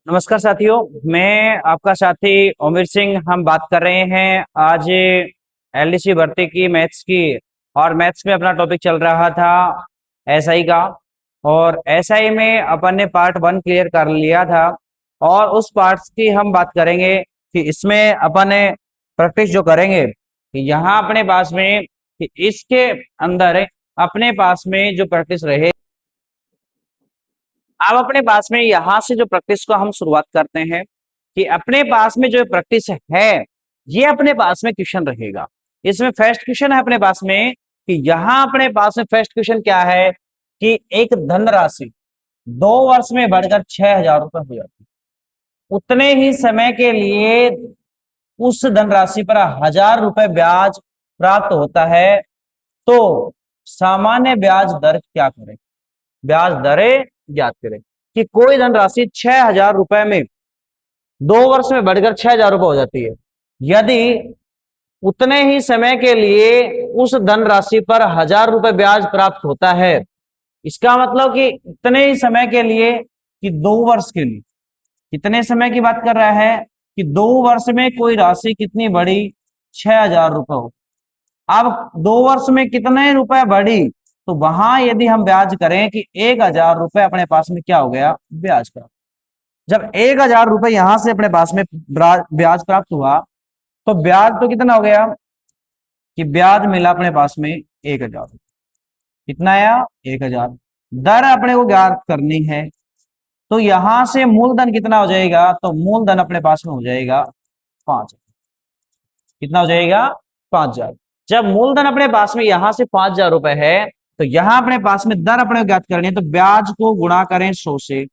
नमस्कार साथियों। मैं आपका साथी ओमिर सिंह। हम बात कर रहे हैं आज एलडीसी भर्ती की, मैथ्स की। और मैथ्स में अपना टॉपिक चल रहा था एसआई का। और एसआई में अपन ने पार्ट 1 क्लियर कर लिया था और उस पार्ट्स की हम बात करेंगे कि इसमें अपन ने प्रैक्टिस जो करेंगे कि यहाँ अपने पास में कि इसके अंदर अपने पास में जो प्रैक्टिस रहे। अब अपने पास में यहां से जो प्रैक्टिस को हम शुरुआत करते हैं कि अपने पास में जो प्रैक्टिस है ये अपने पास में क्वेश्चन रहेगा। इसमें फर्स्ट क्वेश्चन है अपने पास में कि यहां अपने पास में फर्स्ट क्वेश्चन क्या है कि एक धनराशि 2 वर्ष में बढ़कर 6,000 रुपए हो जाती है। उतने ही समय के लिए उस धनराशि पर 1,000 रुपए ब्याज प्राप्त होता है। तो सामान्य ब्याज दर क्या करें, ब्याज दरें ज्ञात करें। कि कोई धनराशि 6,000 रुपए में 2 वर्ष में बढ़कर 6,000 रुपए हो जाती है। यदि उतने ही समय के लिए उस धनराशि पर 1,000 रुपए ब्याज प्राप्त होता है, इसका मतलब कि इतने ही समय के लिए कि 2 वर्ष के लिए, कितने समय की बात कर रहा है कि 2 वर्ष में कोई राशि कितनी बढ़ी, 6,000 रुपए हो। अब 2 वर्ष में कितने रुपए बढ़ी, तो वहां यदि हम ब्याज करें कि 1,000 रुपए अपने पास में क्या हो गया, ब्याज का। जब 1,000 रुपए यहां से अपने पास में ब्याज प्राप्त हुआ तो ब्याज तो कितना हो गया कि ब्याज मिला अपने पास में 1,000। कितना आया, 1,000। दर अपने को ज्ञात करनी है तो यहां से मूलधन कितना हो जाएगा, तो मूलधन अपने पास में हो जाएगा 5। कितना हो जाएगा, 5,000। जब मूलधन अपने पास में यहां से 5,000 रुपए है तो यहां अपने पास में दर अपने को ज्ञात करनी है, तो ब्याज को गुणा करें 100 से।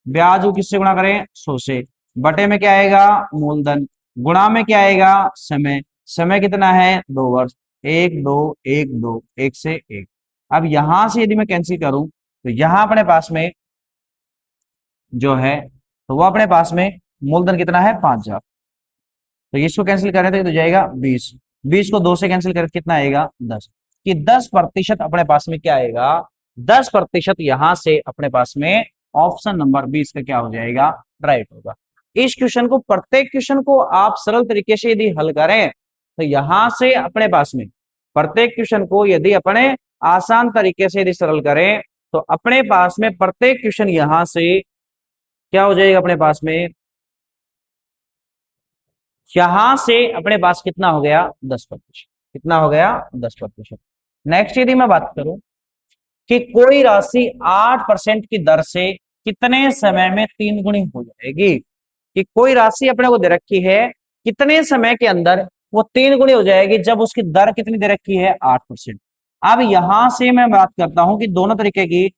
ब्याज को किससे गुणा करें, 100 से। बटे में क्या आएगा, मूलधन। गुणा में क्या आएगा, समय। समय कितना है, 2 वर्ष। एक दो, एक दो, एक से एक। अब यहां से यदि मैं कैंसिल करूं तो यहां अपने पास में जो है तो वो अपने पास में मूलधन कितना है, 5,000। तो इसको कैंसिल करें तो ये तो जाएगा 20। 20 को 2 से कैंसिल करें कितना आएगा, 10। कि 10% अपने पास में क्या आएगा, 10% यहां से अपने पास में ऑप्शन नंबर 20 का क्या हो जाएगा, राइट होगा। इस क्वेश्चन को, प्रत्येक क्वेश्चन को आप सरल तरीके से यदि हल करें तो यहां से अपने पास में प्रत्येक क्वेश्चन को यदि अपने आसान तरीके से यदि सरल करें तो अपने पास में प्रत्येक क्वेश्चन यहां से क्या हो जाएगा, अपने पास में यहां से अपने पास कितना हो गया, 10%। कितना हो गया, 10%। नेक्स्ट यदि मैं बात करूं कि कोई राशि 8% की दर से कितने समय में 3 गुनी हो जाएगी। कि कोई राशि अपने को दे रखी है, कितने समय के अंदर वो 3 गुनी हो जाएगी, जब उसकी दर कितनी दे रखी है, 8%। अब यहां से मैं बात करता हूं कि दोनों तरीके की,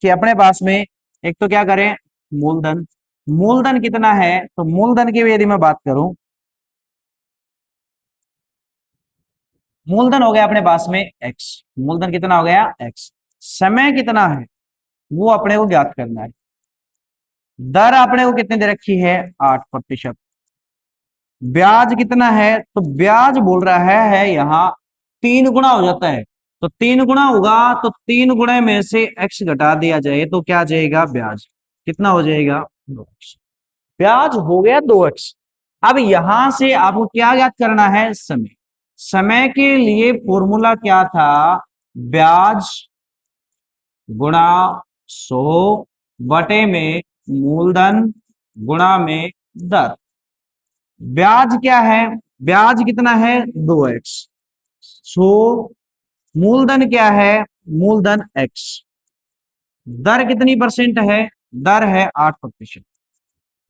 कि अपने पास में एक तो क्या करें, मूलधन। मूलधन कितना है, तो मूलधन की यदि मैं बात करूं, मूलधन हो गया अपने पास में एक्स। मूलधन कितना हो गया, एक्स। समय कितना है वो अपने को ज्ञात करना है। दर अपने को कितनी दे रखी है, 8%। ब्याज कितना है, तो ब्याज बोल रहा है यहाँ 3 गुना हो जाता है। तो 3 गुना होगा तो 3 गुणे में से एक्स घटा दिया जाए तो क्या आ जाएगा, ब्याज। कितना हो जाएगा, 2x। ब्याज हो गया 2x। अब यहां से आपको क्या ज्ञात करना है, समय। समय के लिए फॉर्मूला क्या था, ब्याज गुणा 100 बटे में मूलधन गुणा में दर। ब्याज क्या है, ब्याज कितना है, 2x। सो मूलधन क्या है, मूलधन x। दर कितनी परसेंट है, दर है 8%।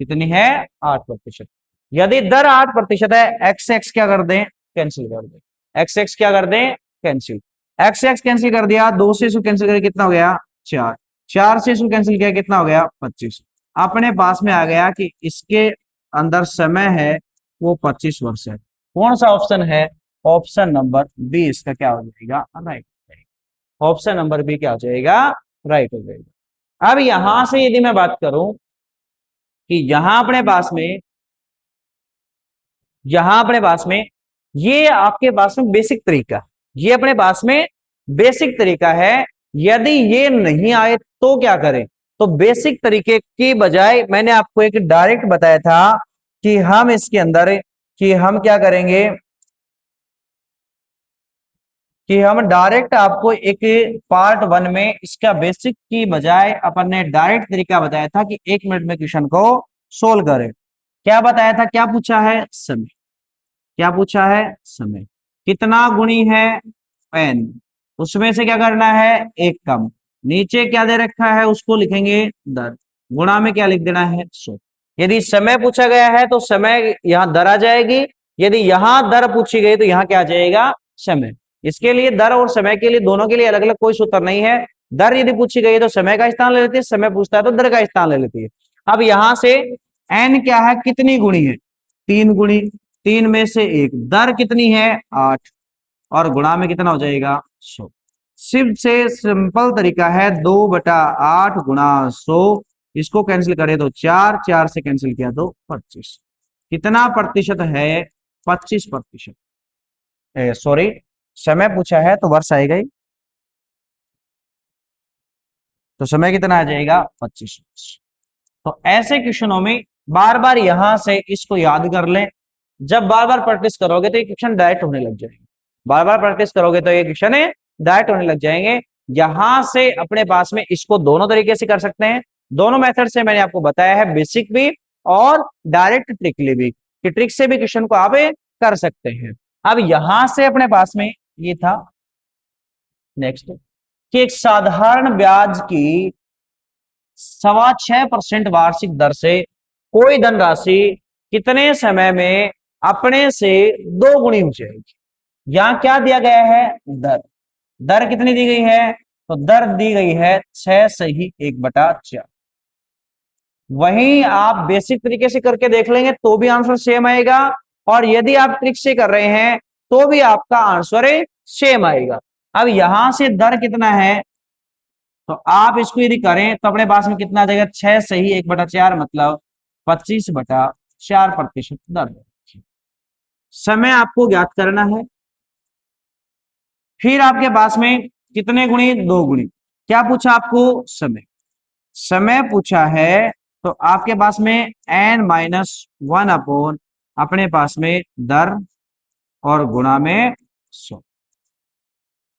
कितनी है, 8%। यदि दर 8% है, एक्स एक्स क्या कर दें, कैंसिल कर दें। एक्स एक्स क्या कर दें, कैंसिल। एक्स एक्स कैंसिल कर दिया, 2 से इसको कैंसिल करके कितना हो गया, 4। 4 से इसको कैंसिल किया कितना हो गया, 25। अपने पास में आ गया कि इसके अंदर समय है वो 25 वर्ष है। कौन सा ऑप्शन है, ऑप्शन नंबर बी इसका क्या हो जाएगा, राइट। ऑप्शन नंबर बी क्या हो जाएगा, राइट हो जाएगा। अब यहां से यदि मैं बात करूं कि यहां अपने पास में ये आपके पास में बेसिक तरीका, ये अपने पास में बेसिक तरीका है। यदि ये नहीं आए तो क्या करें, तो बेसिक तरीके की बजाय मैंने आपको एक डायरेक्ट बताया था कि हम इसके अंदर कि हम क्या करेंगे कि हम डायरेक्ट आपको एक पार्ट 1 में इसका बेसिक की बजाय अपन ने डायरेक्ट तरीका बताया था कि 1 मिनट में क्वेश्चन को सोल्व करें। क्या बताया था, क्या पूछा है, समय। क्या पूछा है, समय। कितना गुणी है, n। उसमें से क्या करना है, एक कम। नीचे क्या दे रखा है उसको लिखेंगे दर। गुणा में क्या लिख देना है, 100। यदि समय पूछा गया है तो समय यहां दर आ जाएगी। यदि यहां दर पूछी गई तो यहां क्या आ जाएगा, समय। इसके लिए दर और समय के लिए दोनों के लिए अलग अलग कोई सूत्र नहीं है। दर यदि पूछी गई है तो समय का स्थान ले लेती है, समय पूछता है तो दर का स्थान ले लेती है। अब यहां से n क्या है, कितनी गुणी है, 3 गुणी। 3 में से एक, दर कितनी है, 8, और गुणा में कितना हो जाएगा, 100। सिर्फ से सिंपल तरीका है 2/8 गुणा 100। इसको कैंसिल करें तो 4, 4 से कैंसिल किया तो 25। कितना प्रतिशत है, 25%। सॉरी, समय पूछा है तो वर्ष आएगा ही, तो समय कितना आ जाएगा, 25। तो ऐसे क्वेश्चनों में बार बार यहां से इसको याद कर लें। जब बार बार प्रैक्टिस करोगे तो ये क्वेश्चन डायरेक्ट होने लग जाएंगे। बार बार प्रैक्टिस करोगे तो ये क्वेश्चन डायरेक्ट होने लग जाएंगे। यहां से अपने पास में इसको दोनों तरीके से कर सकते हैं। दोनों मेथड से मैंने आपको बताया है, बेसिक भी और डायरेक्ट ट्रिकली भी, कि ट्रिक से भी क्वेश्चन को आप कर सकते हैं। अब यहां से अपने पास में ये था नेक्स्ट, कि एक साधारण ब्याज की 6.25% वार्षिक दर से कोई धनराशि कितने समय में अपने से 2 गुनी हो जाएगी। यहां क्या दिया गया है, दर। दर कितनी दी गई है, तो दर दी गई है 6 सही 1/4। वहीं आप बेसिक तरीके से करके देख लेंगे तो भी आंसर सेम आएगा, और यदि आप ट्रिक से कर रहे हैं तो भी आपका आंसर सेम आएगा। अब यहां से दर कितना है, तो आप इसको यदि करें तो अपने पास में कितना आ जाएगा, 6 सही 1/4, मतलब 25/4% दर। समय आपको ज्ञात करना है। फिर आपके पास में कितने गुणी, 2 गुणी। क्या पूछा आपको, समय। समय पूछा है तो आपके पास में n-1 अपॉन अपने पास में दर और गुणा में 100।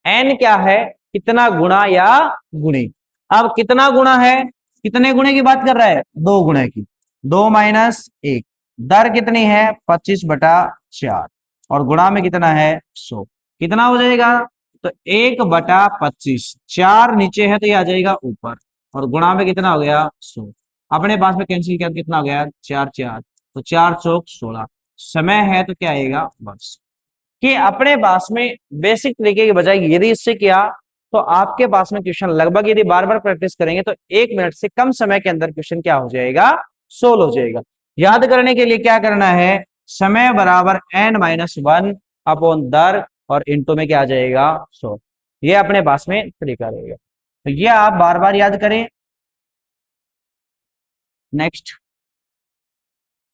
n क्या है, कितना गुणा या गुणी। अब कितना गुणा है, कितने गुणे की बात कर रहा है, 2 गुणे की। 2 माइनस 1। दर कितनी है, 25/4, और गुणा में कितना है, 100। कितना हो जाएगा, तो 1/25। 4 नीचे है तो ये आ जाएगा ऊपर, और गुणा में कितना हो गया, 100। अपने पास में कैंसिल किया कितना हो गया, 4 4, तो 4 चौक 16। समय है तो क्या आएगा, वर्ष। कि अपने पास में बेसिक तरीके के बजाय यदि इससे किया तो आपके पास में क्वेश्चन लगभग, यदि बार बार प्रैक्टिस करेंगे तो 1 मिनट से कम समय के अंदर क्वेश्चन क्या हो जाएगा, सोल्व हो जाएगा। याद करने के लिए क्या करना है, समय बराबर n-1 अपॉन दर, और इंटू में क्या आ जाएगा, 100। ये अपने पास में तरीका रहेगा, तो ये आप बार बार याद करें। नेक्स्ट,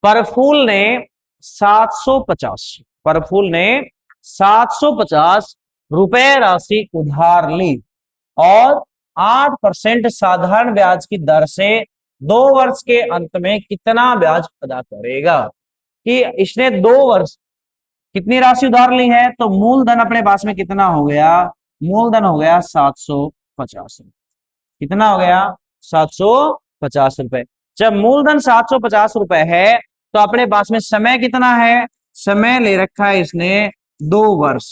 परफूल ने 750 परफूल ने 750 रुपए राशि उधार ली और 8% साधारण ब्याज की दर से 2 वर्ष के अंत में कितना ब्याज अदा करेगा। कि इसने 2 वर्ष कितनी राशि उधार ली है, तो मूलधन अपने पास में कितना हो गया, मूलधन हो गया 750। कितना हो गया, 750 रुपए। जब मूलधन 750 रुपए है तो अपने पास में समय कितना है, समय ले रखा है इसने 2 वर्ष।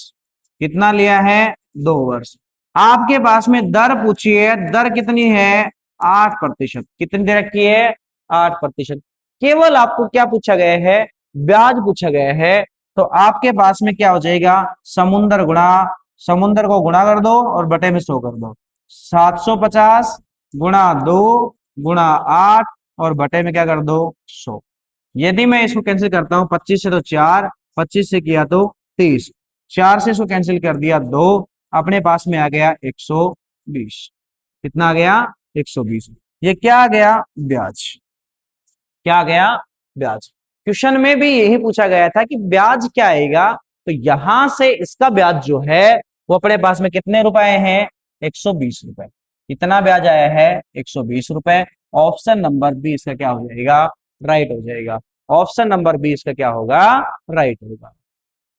कितना लिया है, 2 वर्ष। आपके पास में दर पूछी है, दर कितनी है, 8%। कितनी दे रखी है, 8%। केवल आपको क्या पूछा गया है, ब्याज पूछा गया है। तो आपके पास में क्या हो जाएगा, समुंदर गुणा, समुंदर को गुणा कर दो और बटे में 100 कर दो। 750 गुणा 2 गुणा 8 और बटे में क्या कर दो, 100। यदि मैं इसको कैंसिल करता हूं, 25 से तो 4, 25 से किया तो 30, 4 से इसको कैंसिल कर दिया 2, अपने पास में आ गया 120। कितना आ गया, 120। ये क्या आ गया, ब्याज। क्या आ गया, ब्याज। क्वेश्चन में भी यही पूछा गया था कि ब्याज क्या आएगा, तो यहां से इसका ब्याज जो है वो अपने पास में कितने रुपए हैं, 120 रुपए। कितना ब्याज आया है 120 रुपए। ऑप्शन नंबर बी इसका क्या हो जाएगा, राइट हो जाएगा। ऑप्शन नंबर बी इसका क्या होगा, राइट होगा।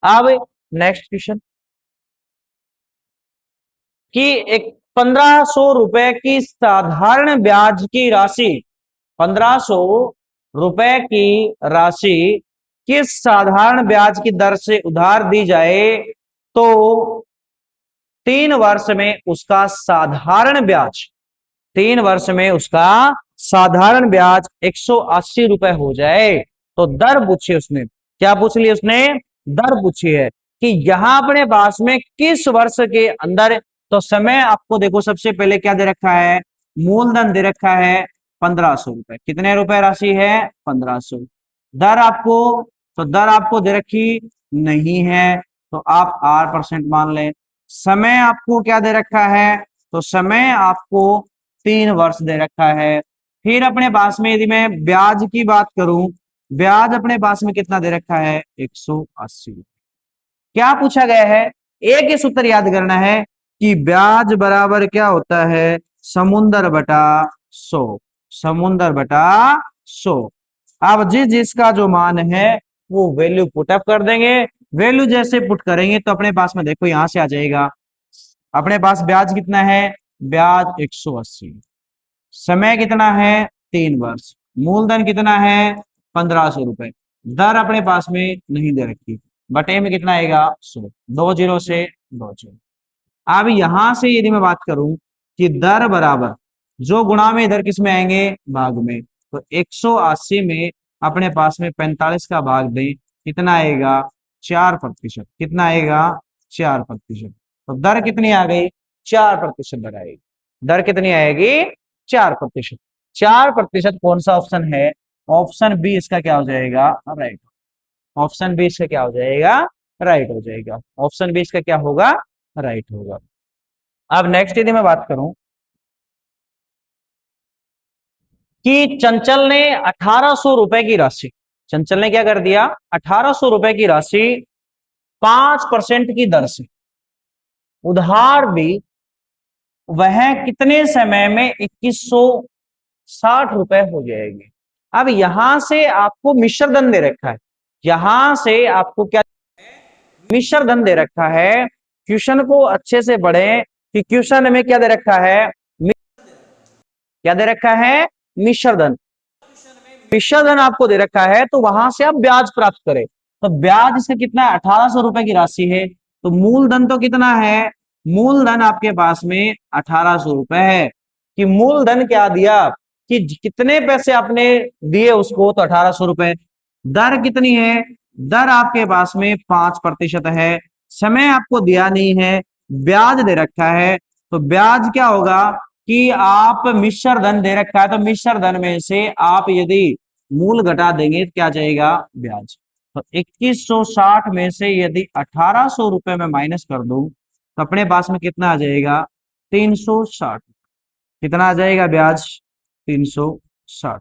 अब नेक्स्ट क्वेश्चन कि एक 1500 रुपए की साधारण ब्याज की राशि, 1500 रुपए की राशि किस साधारण ब्याज की दर से उधार दी जाए तो 3 वर्ष में उसका साधारण ब्याज, 3 वर्ष में उसका साधारण ब्याज 180 रुपए हो जाए। तो दर पूछी उसने, क्या पूछ लिया उसने, दर पूछी है कि यहां अपने पास में किस वर्ष के अंदर। तो समय आपको देखो सबसे पहले क्या दे रखा है, मूलधन दे रखा है 1500 रुपए, कितने रुपए राशि है 1500। दर आपको, तो दर आपको दे रखी नहीं है तो आप 8% मान लें। समय आपको क्या दे रखा है, तो समय आपको 3 वर्ष दे रखा है। फिर अपने पास में यदि मैं ब्याज की बात करूं, ब्याज अपने पास में कितना दे रखा है 180। क्या पूछा गया है, एक ही सूत्र याद करना है कि ब्याज बराबर क्या होता है, समुंदर बटा 100, समुंदर बटा 100। अब जिस जिसका जो मान है वो वैल्यू पुटअप कर देंगे। वैल्यू जैसे पुट करेंगे तो अपने पास में देखो यहां से आ जाएगा, अपने पास ब्याज कितना है, ब्याज 180, समय कितना है 3 वर्ष, मूलधन कितना है 1500 रुपए, दर अपने पास में नहीं दे रखी, बटे में कितना आएगा 100, 2 जीरो से 2 जीरो। अब यहां से यदि मैं बात करूं कि दर बराबर, जो गुणा में इधर किस में आएंगे, भाग में, तो 180 में अपने पास में 45 का भाग दें, कितना आएगा 4%, कितना आएगा 4%। तो दर कितनी आ गई, 4% दर आएगी। दर कितनी आएगी 4%। 4% कौन सा ऑप्शन है, ऑप्शन बी इसका क्या हो जाएगा, राइट। ऑप्शन बी इसका क्या हो जाएगा, राइट हो जाएगा। ऑप्शन बी इसका क्या होगा, राइट होगा। अब नेक्स्ट यदि मैं बात करूं कि चंचल ने 1800 रुपए की राशि, चंचल ने क्या कर दिया, 1800 रुपए की राशि 5% की दर से उधार भी, वह कितने समय में 2160 रुपए हो जाएगी। अब यहां से आपको मिश्र धन दे रखा है, यहां से आपको क्या मिश्र धन दे रखा है। क्वेश्चन को अच्छे से पढ़ें कि क्वेश्चन में क्या दे रखा है, क्या दे रखा है, मिश्र धन। मिश्र धन आपको दे रखा है तो वहां से आप ब्याज प्राप्त करें। तो ब्याज इसका कितना है, 1800 रुपए की राशि है, तो मूलधन तो कितना है, मूलधन आपके पास में 1800 रुपए है। कि मूलधन क्या दिया, कि कितने पैसे आपने दिए उसको, तो 1800 रुपए। दर कितनी है, दर आपके पास में 5% है। समय आपको दिया नहीं है, ब्याज दे रखा है। तो ब्याज क्या होगा कि आप मिश्र धन दे रखा है तो मिश्र धन में से आप यदि मूल घटा देंगे तो क्या जाएगा, ब्याज। तो 2160 में से यदि 1800 रुपए में माइनस कर दूं तो अपने पास में कितना आ जाएगा, 360। कितना आ जाएगा ब्याज, 360।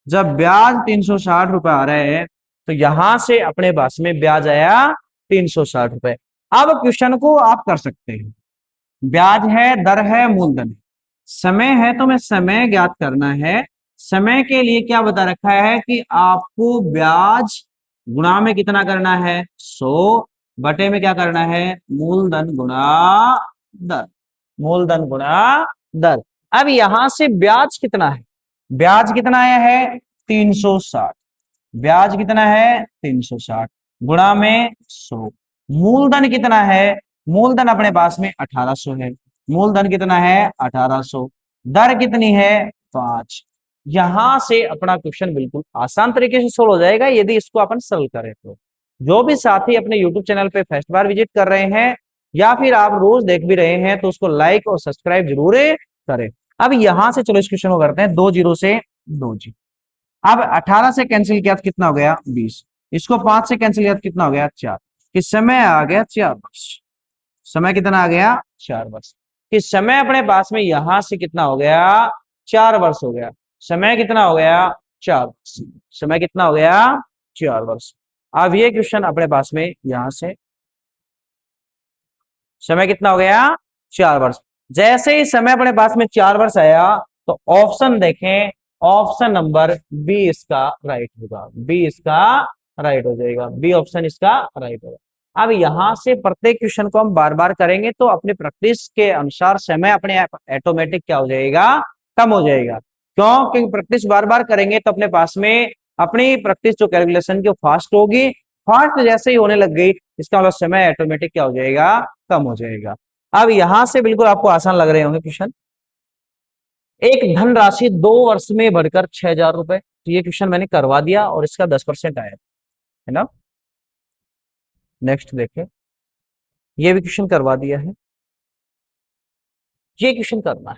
जब ब्याज 360 रुपए आ रहे हैं तो यहां से अपने पास में ब्याज आया 360 रुपए। अब क्वेश्चन को आप कर सकते हैं, ब्याज है, दर है, मूलधन है, समय है, तो मैं समय ज्ञात करना है। समय के लिए क्या बता रखा है कि आपको ब्याज गुणा में कितना करना है 100, बटे में क्या करना है, मूलधन गुणा दर, मूलधन गुणा दर। अब यहां से ब्याज कितना है, ब्याज कितना आया है 360, ब्याज कितना है 360 गुणा में 100। मूलधन कितना है, मूलधन अपने पास में 1800 है, मूलधन कितना है 1800, दर कितनी है 5। यहां से अपना क्वेश्चन बिल्कुल आसान तरीके से सोल्व हो जाएगा यदि इसको अपन सरल करें तो। जो भी साथी अपने यूट्यूब चैनल पे फर्स्ट बार विजिट कर रहे हैं या फिर आप रोज देख भी रहे हैं तो उसको लाइक और सब्सक्राइब जरूर करें। अब यहां से चलो इस क्वेश्चन को करते हैं, 2 जीरो से 2 जीरो। अब 18 से कैंसिल किया तो कितना हो गया 20, इसको 5 से कैंसिल किया तो कितना हो गया 4, किस समय आ गया 4 वर्ष। समय कितना आ गया 4 वर्ष। किस समय अपने पास में यहां से कितना हो गया 4 वर्ष हो गया। समय कितना हो गया 4 वर्ष, समय कितना हो गया 4 वर्ष। अब ये क्वेश्चन अपने पास में यहां से समय कितना हो गया 4 वर्ष। जैसे ही समय अपने पास में 4 वर्ष आया तो ऑप्शन देखें, ऑप्शन नंबर बी इसका राइट होगा, बी इसका राइट हो जाएगा, बी ऑप्शन इसका राइट होगा। अब यहां से प्रत्येक क्वेश्चन को हम बार बार करेंगे तो अपनी प्रैक्टिस के अनुसार समय अपने आप ऑटोमेटिक क्या हो जाएगा, कम हो जाएगा। क्यों? क्योंकि प्रैक्टिस बार बार करेंगे तो अपने पास में अपनी प्रैक्टिस जो कैलकुलेशन की फास्ट होगी, फास्ट जैसे ही होने लग गई इसका मतलब समय ऑटोमेटिक क्या हो जाएगा, कम हो जाएगा। अब यहां से बिल्कुल आपको आसान लग रहे होंगे क्वेश्चन। एक धनराशि 2 वर्ष में बढ़कर 6,000 रुपए, तो ये क्वेश्चन मैंने करवा दिया और इसका 10% आया है ना। नेक्स्ट देखें, ये भी क्वेश्चन करवा दिया है। ये क्वेश्चन करना है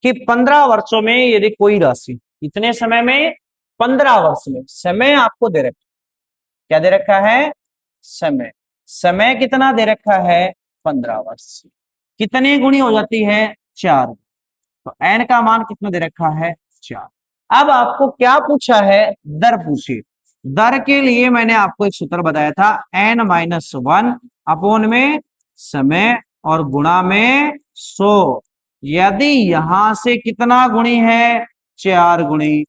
कि 15 वर्षों में यदि कोई राशि, इतने समय में, 15 वर्ष में समय आपको दे रखा, क्या दे रखा है, समय, समय कितना दे रखा है, 15 वर्ष, कितने गुणी हो जाती है, 4। तो एन का मान कितना दे रखा है, 4। अब आपको क्या पूछा है, दर पूछी। दर के लिए मैंने आपको एक सूत्र बताया था, n-1 अपोन में समय और गुणा में 100। यदि यहां से कितना गुणी है, 4 गुणी,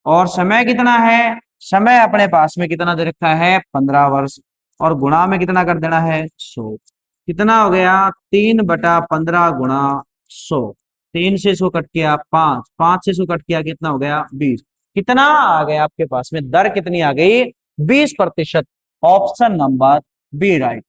और समय कितना है, समय अपने पास में कितना दे रखा है, 15 वर्ष, और गुणा में कितना कर देना है, 100। कितना हो गया, 3/15 गुणा 100। 3 से 100 कट किया 5, 5 से 100 कट किया कितना हो गया, 20। कितना आ गया आपके पास में, दर कितनी आ गई, 20%। Option number B right.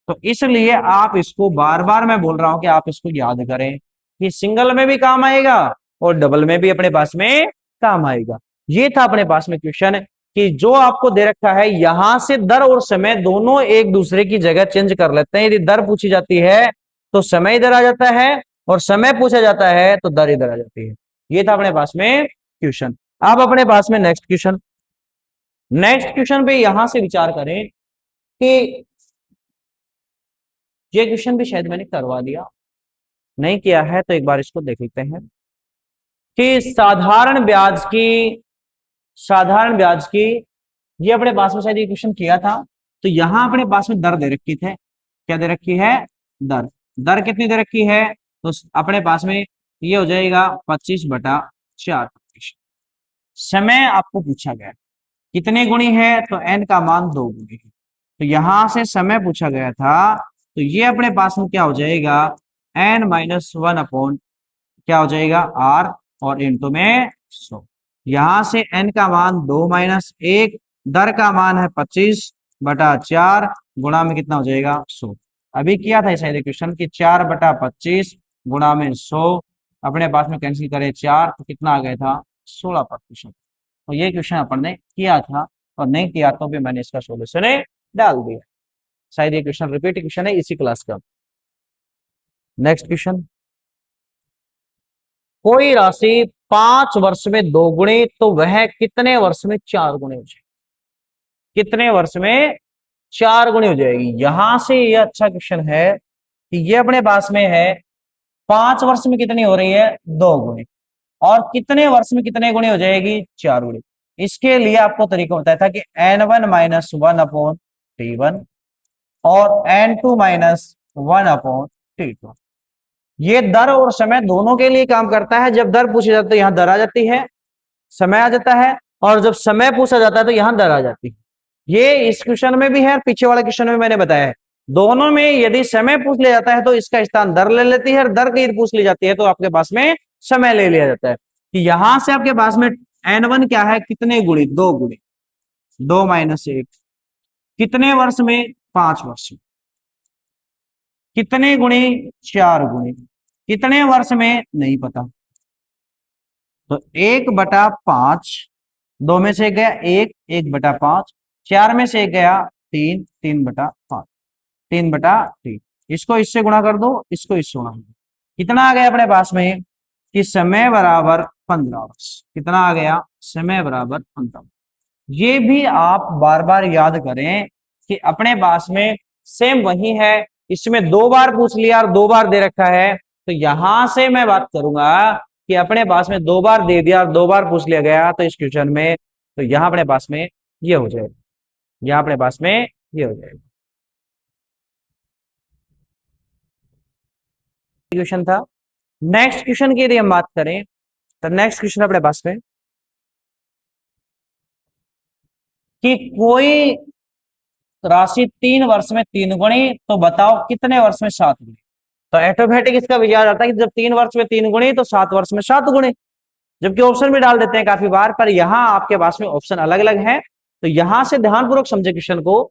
तो इसलिए आप इसको बार बार मैं बोल रहा हूं कि आप इसको याद करें कि सिंगल में भी काम आएगा और डबल में भी अपने पास में काम आएगा। ये था अपने पास में क्वेश्चन कि जो आपको दे रखा है, यहां से दर और समय दोनों एक दूसरे की जगह चेंज कर लेते हैं। यदि दर पूछी जाती है तो समय इधर आ जाता है, और समय पूछा जाता है तो दर इधर आ जाती है। ये था अपने पास में क्वेश्चन। अब अपने पास में नेक्स्ट क्वेश्चन, नेक्स्ट क्वेश्चन पे यहां से विचार करें कि ये क्वेश्चन भी शायद मैंने करवा दिया, नहीं किया है तो एक बार इसको देख लेते हैं कि साधारण ब्याज की, ये अपने पास में शायद ये क्वेश्चन किया था। तो यहां अपने पास में दर दे रखी थे, क्या दे रखी है, दर, दर कितनी दे रखी है, तो अपने पास में ये हो जाएगा 25/4। समय आपको पूछा गया कितने गुणी है, तो एन का मान 2 गुणी है। तो यहां से समय पूछा गया था, तो ये अपने पास में क्या हो जाएगा, n-1 अपॉन क्या हो जाएगा, आर, और इंटू में 100। यहां से एन का मान 2-1, दर का मान है 25/4, गुणा में कितना हो जाएगा, 100। अभी किया था शायद क्वेश्चन कि 4/25 गुणा में 100, अपने पास में कैंसिल करे 4 तो कितना आ गया था, 16%। तो ये क्वेश्चन अपन ने किया था, और नहीं किया तो भी मैंने इसका सोल्यूशन डाल दिया। शायद ये क्वेश्चन रिपीट क्वेश्चन है इसी क्लास का। नेक्स्ट क्वेश्चन, कोई राशि 5 वर्ष में 2 गुणी तो वह कितने वर्ष में 4 गुणी हो जाएगी, कितने वर्ष में 4 गुणी हो जाएगी। यहां से ये अच्छा क्वेश्चन है कि ये अपने पास में है, 5 वर्ष में कितनी हो रही है, 2 गुणी, और कितने वर्ष में कितने गुणी हो जाएगी, 4 गुणी। इसके लिए आपको तरीका बताया था कि n1-1 अपॉन t1 और n2-1 अपॉन t2। ये दर और समय दोनों के लिए काम करता है। जब दर पूछी जाती है तो यहां दर आ जाती है, समय आ जाता है, और जब समय पूछा जाता है तो यहां दर आ जाती है। ये इस क्वेश्चन में भी है और पीछे वाले क्वेश्चन में मैंने बताया है। दोनों में यदि समय पूछ लिया जाता है तो इसका स्थान दर ले लेती है, और दर की पूछ ली जाती है तो आपके पास में समय ले लिया जाता है। कि यहां से आपके पास में n1 क्या है, कितने गुणी, 2 गुणी, 2-1, कितने वर्ष में, 5 वर्ष में, कितने गुणी, 4 गुणी, कितने वर्ष में नहीं पता। तो 1/5, 2 में से गया 1, 1/5, 4 में से गया 3, 3/5, 3/3। इसको इससे गुणा कर दो, इसको इससे गुणा कर दो, कितना आ गया अपने पास में कि समय बराबर 15 वर्ष। कितना आ गया, समय बराबर 15। ये भी आप बार बार याद करें कि अपने पास में सेम वही है, इसमें 2 बार पूछ लिया और 2 बार दे रखा है। तो यहां से मैं बात करूंगा कि अपने पास में 2 बार दे दिया और 2 बार पूछ लिया गया तो इस क्वेश्चन में, तो यहां अपने पास में ये हो जाएगा, यहां अपने पास में ये हो जाएगा। क्वेश्चन था। नेक्स्ट क्वेश्चन की यदि हम बात करें तो नेक्स्ट क्वेश्चन अपने पास में कि कोई राशि 3 वर्ष में 3 गुणी, तो बताओ कितने वर्ष में 7 गुणी। तो ऑटोमेटिक इसका विचार आता है कि जब 3 वर्ष में 3 गुणी तो 7 वर्ष में 7 गुणी, जबकि ऑप्शन भी डाल देते हैं काफी बार, पर यहां आपके पास में ऑप्शन अलग अलग है। तो यहां से ध्यानपूर्वक समझे क्वेश्चन को।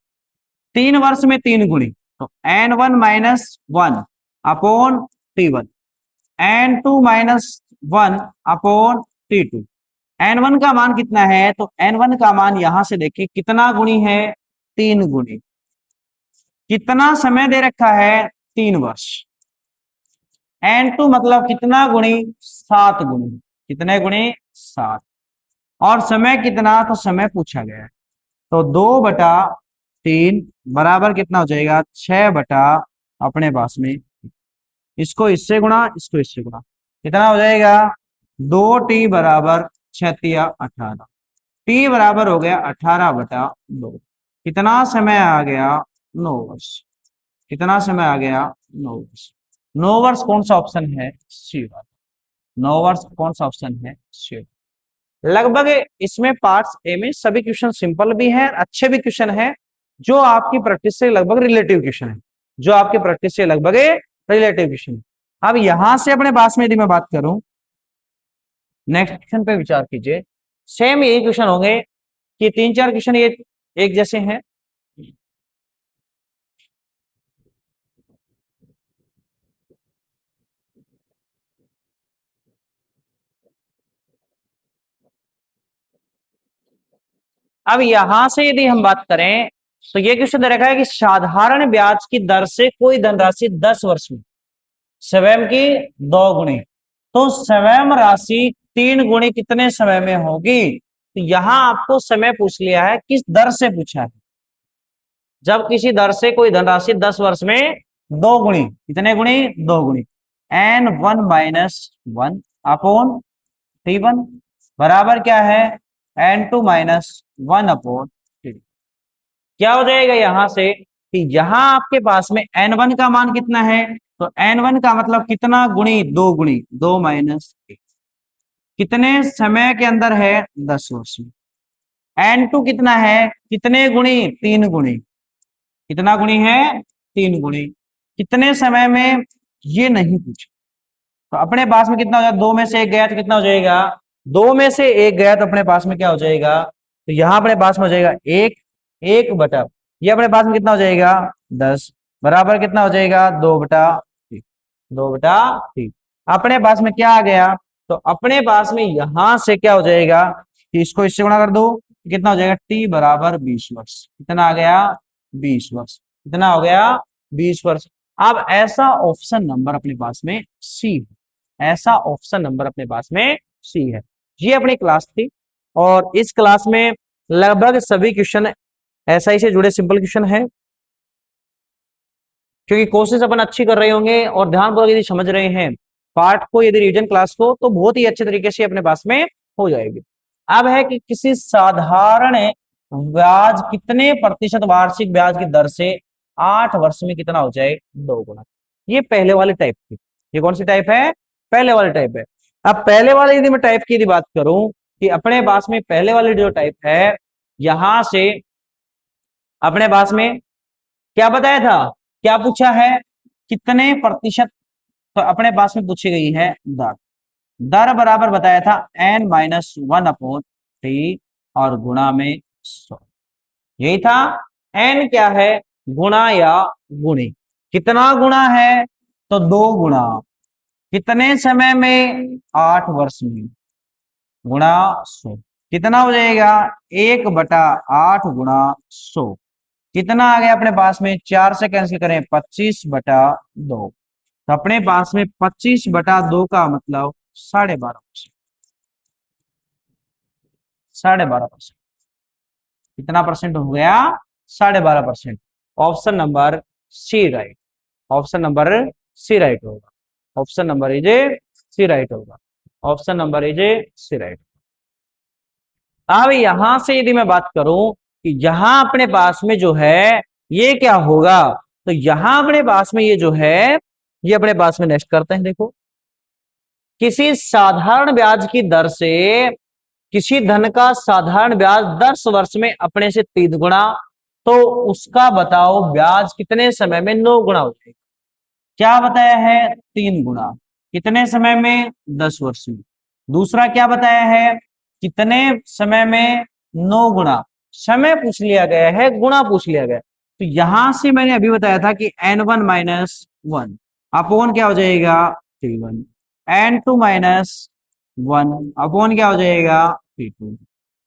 3 वर्ष में 3 गुणी, तो n1 - 1 upon T1, n2 - 1 upon T2। n1 का मान कितना है, तो n1 का मान यहां से देखिए कितना गुणी है, 3 गुणी। कितना समय दे रखा है, 3 वर्ष। n2 मतलब कितना गुणी, 7 गुणी। कितने गुणी, 7। और समय कितना, तो समय पूछा गया है, तो 2/3 बराबर कितना हो जाएगा, 6 अपने पास में, इसको इससे गुणा, इसको इससे गुणा, कितना हो जाएगा, 2t बराबर 6×18। टी बराबर हो गया 18/2। कितना समय आ गया, 9 वर्ष। कितना समय आ गया, 9 वर्ष। 9 वर्ष कौन सा ऑप्शन है, सी वाला। 9 वर्ष कौन सा ऑप्शन है, सी। लगभग इसमें पार्ट्स ए में सभी क्वेश्चन सिंपल भी हैं, अच्छे भी क्वेश्चन हैं, जो आपकी प्रैक्टिस से लगभग रिलेटिव क्वेश्चन है, जो आपके प्रैक्टिस से लगभग रिलेटिव क्वेश्चन है। अब यहां से अपने पास में यदि मैं बात करूं, नेक्स्ट क्वेश्चन पे विचार कीजिए। सेम यही क्वेश्चन होंगे कि 3-4 क्वेश्चन ये एक जैसे हैं। अब यहां से यदि हम बात करें तो ये क्वेश्चन दे रखा है कि साधारण ब्याज की दर से कोई धनराशि 10 वर्ष में स्वयं की 2 गुणी, तो स्वयं राशि 3 गुणी कितने समय में होगी। तो यहां आपको समय पूछ लिया है, किस दर से पूछा है। जब किसी दर से कोई धनराशि 10 वर्ष में 2 गुणी, कितने गुणी, 2 गुणी, n1 - 1 अपॉन T1 बराबर क्या है, n2 - 1 अपॉन T। क्या हो जाएगा यहां से कि यहां आपके पास में n1 का मान कितना है, तो n1 का मतलब कितना गुणी, 2 गुणी, 2 - 1। कितने समय के अंदर है, 10 वर्ष में। n2 कितना है, कितने गुणी, 3 गुणी। कितना गुणी है, 3 गुणी। कितने समय में, ये नहीं पूछा। तो अपने पास में कितना हो जाएगा, 2 में से 1 गया तो कितना हो जाएगा, 2 में से 1 गया तो अपने पास में क्या हो जाएगा, तो यहां अपने पास में हो जाएगा 1 ये अपने पास में कितना हो जाएगा, 10 बराबर कितना हो जाएगा, 2/3। 2/3 अपने पास में क्या आ गया, तो अपने पास में यहां से क्या हो जाएगा कि इसको इससे गुणा कर दो, कितना हो जाएगा, t बराबर 20 वर्ष। कितना आ गया, 20 वर्ष। कितना हो गया, 20 वर्ष। अब ऐसा ऑप्शन नंबर अपने पास में सी है, ऐसा ऑप्शन नंबर अपने पास में सी है। ये अपनी क्लास थी, और इस क्लास में लगभग सभी क्वेश्चन एसआई से जुड़े सिंपल क्वेश्चन है, क्योंकि कोशिश अपन अच्छी कर रहे होंगे और ध्यानपूर्वक यदि समझ रहे हैं पार्ट को, यदि रिवीजन क्लास को, तो बहुत ही अच्छे तरीके से अपने पास में हो जाएगी। अब है कि किसी साधारण ब्याज कितने प्रतिशत वार्षिक ब्याज की दर से 8 वर्ष में कितना हो जाए, 2 गुना। ये पहले वाली टाइप की, ये कौन सी टाइप है, पहले वाली टाइप है। अब पहले वाले यदि मैं टाइप की यदि बात करूं कि अपने पास में पहले वाली जो टाइप है, यहां से अपने पास में क्या बताया था, क्या पूछा है, कितने प्रतिशत, तो अपने पास में पूछी गई है दर। दर बराबर बताया था n - 1 अपॉन T और गुणा में 100। यही था। n क्या है, गुणा या गुणी। कितना गुणा है, तो 2 गुणा। कितने समय में, 8 वर्ष में, गुणा 100। कितना हो जाएगा, 1/8 गुणा 100। कितना आ गया अपने पास में, 4 से कैंसिल करें, 25/2। तो अपने पास में 25/2 का मतलब 12.5%। 12.5%। कितना परसेंट हो गया, 12.5%। Option number C right. Option number C right होगा। Option number is A C right होगा। Option number is A C right. अब यहां से यदि मैं बात करूं कि यहां अपने पास में जो है ये क्या होगा, तो यहां अपने पास में ये जो है ये अपने पास में नेक्स्ट करते हैं। देखो, किसी साधारण ब्याज की दर से किसी धन का साधारण ब्याज 10 वर्ष में अपने से 3 गुना, तो उसका बताओ ब्याज कितने समय में 9 गुना हो जाएगा। क्या बताया है? 3 गुना। कितने समय में? 10 वर्ष में। दूसरा क्या बताया है? कितने समय में? 9 गुना। समय पूछ लिया गया है, गुणा पूछ लिया गया। तो यहां से मैंने अभी बताया था कि n1 - 1 अपॉन क्या हो जाएगा? t1। n2 - 1 अपॉन क्या हो जाएगा? t2।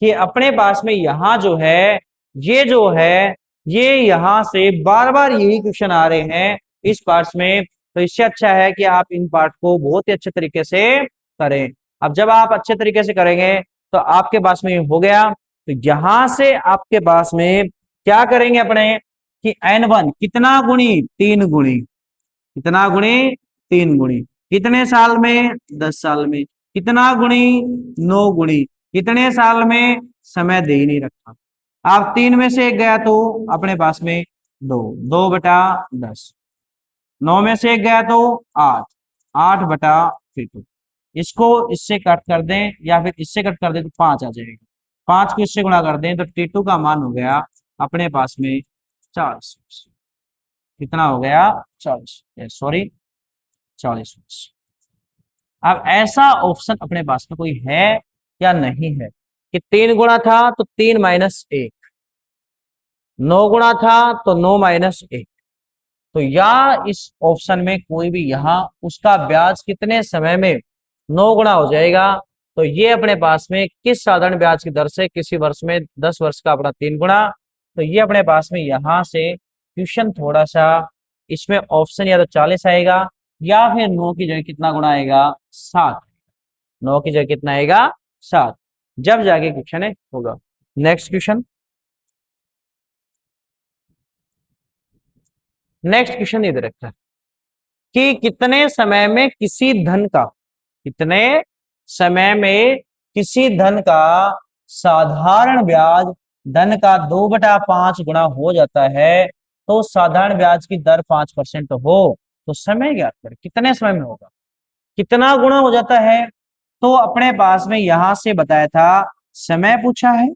कि अपने पास में यहां जो है, ये जो है, ये यहां से बार बार यही क्वेश्चन आ रहे हैं इस पार्ट में। तो इससे अच्छा है कि आप इन पार्ट को बहुत ही अच्छे तरीके से करें। अब जब आप अच्छे तरीके से करेंगे तो आपके पास में हो गया। तो यहां से आपके पास में क्या करेंगे अपने कि n1 कितना गुणी? 3 गुणी। कितना गुणी? 3 गुणी। कितने साल में? 10 साल में। कितना गुणी? 9 गुणी। कितने साल में? समय दे ही नहीं रखा। आप 3 में से एक गया तो अपने पास में 2, 2/10। 9 में से एक गया तो 8, 8/2। इसको इससे कट कर दें या फिर इससे कट कर दें तो 5 आ जाएगा। 5 को इससे गुणा कर दें तो T2 का मान हो गया अपने पास में 40। कितना हो गया? 40, सॉरी 40। अब ऐसा ऑप्शन अपने पास में कोई है या नहीं है कि 3 गुणा था तो 3 - 1, 9 गुणा था तो 9 - 1। तो या इस ऑप्शन में कोई भी यहां उसका ब्याज कितने समय में 9 गुना हो जाएगा। तो ये अपने पास में किस साधारण ब्याज की दर से किसी वर्ष में 10 वर्ष का अपना 3 गुना। तो ये अपने पास में यहां से क्वेश्चन थोड़ा सा इसमें ऑप्शन या तो 40 आएगा या फिर 9 की जगह कितना गुना आएगा? 7। 9 की जगह कितना आएगा? 7। जब जाके क्वेश्चन होगा। Next question. नेक्स्ट क्वेश्चन इधर रखा है कि कितने समय में किसी धन का, कितने समय में किसी धन का साधारण ब्याज धन का 2/5 गुना हो जाता है, तो साधारण ब्याज की दर 5% हो, तो समय ज्ञात करें कितने समय में होगा, कितना गुना हो जाता है। तो अपने पास में यहां से बताया था समय पूछा है,